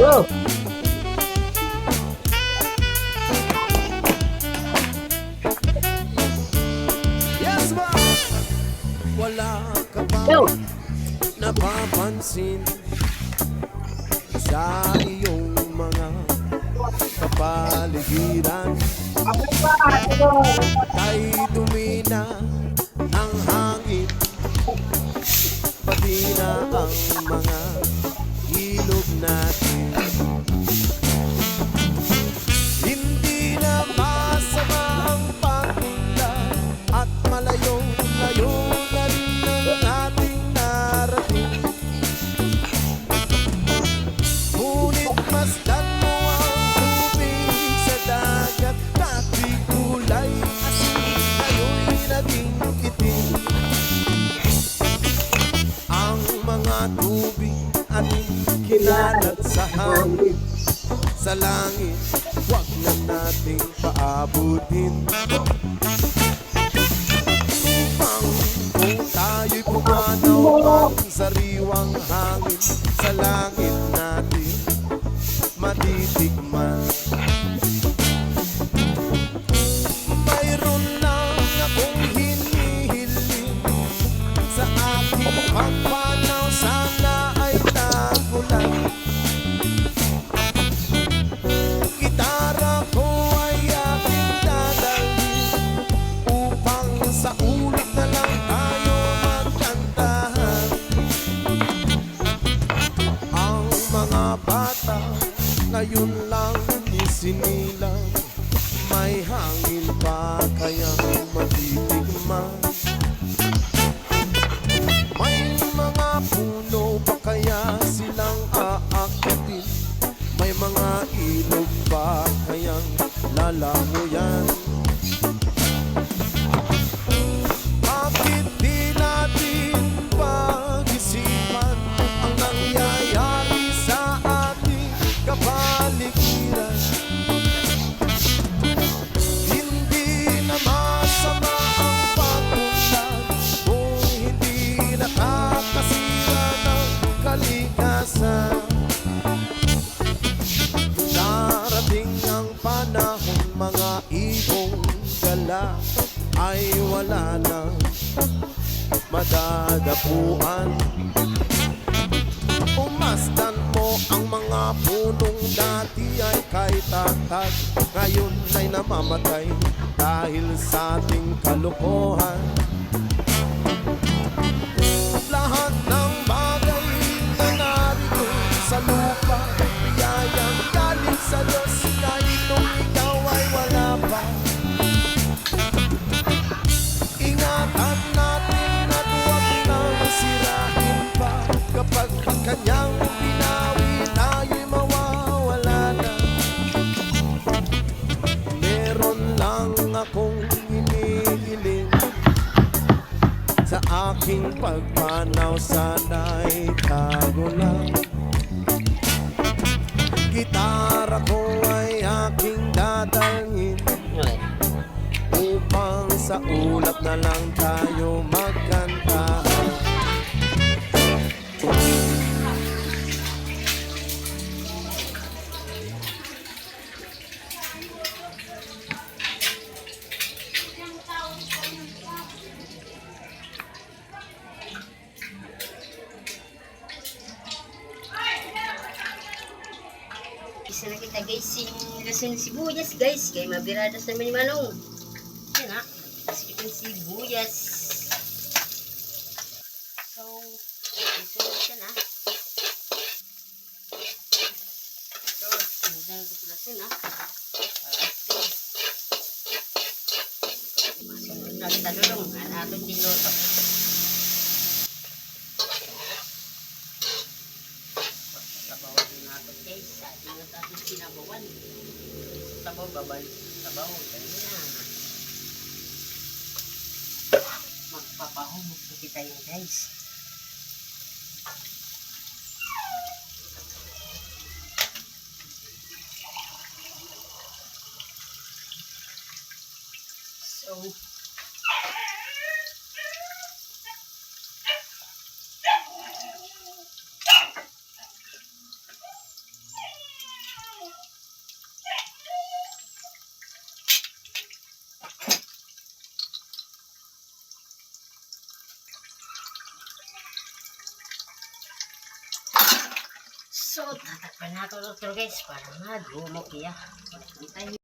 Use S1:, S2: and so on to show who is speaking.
S1: Oh,
S2: Yes, ba? Wala ka ba
S1: yo.
S2: napapansin sa iyong mga kapaligiran? Kay dumi na ng hangin, pati na ang mga ilog natin. Hindi na masama ang pagpunta at malayong-layo na rin ang ating narating. Ngunit masdan mo ang tubig sa dagat, dati kulay asin, ngayon'y naging itim. Ang mga tubig ating kinalat sa hangin, sa langit, wag na nating paabutin. Upang kung tayo'y pumanaw ang sariwang hangin, sa langit natin matitikman. Mayroon lang akong hinihiling sa aking pagpanaw, sana ay nagulan. Gitara ko ay aking dadalhin upang sa ulit na lang tayo magkantahan. Ang mga bata ngayon lang isinilang, may hangin pa kayang matitikman. May mga puno pa kaya silang aakyatin, may mga ilog ba kayang lalangoyan? Bakit di natin pag-isipan ang nangyayari sa ating kapaligiran? Hindi na masama ang pagpunlad kung hindi nakakasira ng kalikasan. Darating ang panahon, mga ibong gala ay wala na madadapuan. Umasdan mo ang mga punong dati ay kay tatag, ngayon ay namamatay dahil sa ating kalokohan. Lahat ng bagay na narito sa lupa, biyayang galing sa Diyos, kahit nung ikaw ay wala pa. Ingatan natin at huwag nang sirain pa, kapag kanyang binawi tayo'y mawawala na. Meron lang akong hinihiling sa aking pagpanaw, sana'y tago lang. Gitara ko ay aking dadalhin upang sa ulap na lang tayo magkantahan.
S3: Isa na kita guys, yung lason sibuyas guys, kaya mabiradas naman ni Manong. Yan ha, kasi kita sibuyas. So, isunod siya na. So, sinagdagan ko sa lason ha. Masunod na kita lulong, anatong diloto. Tabawan din natin guys, sa ating natin sinabawan. Tabaw, babal, tabaw, ganyan na. Magpapahumog po kita yun guys. So, So, tatakpan nato doktor guys para nga dumok iya. Antay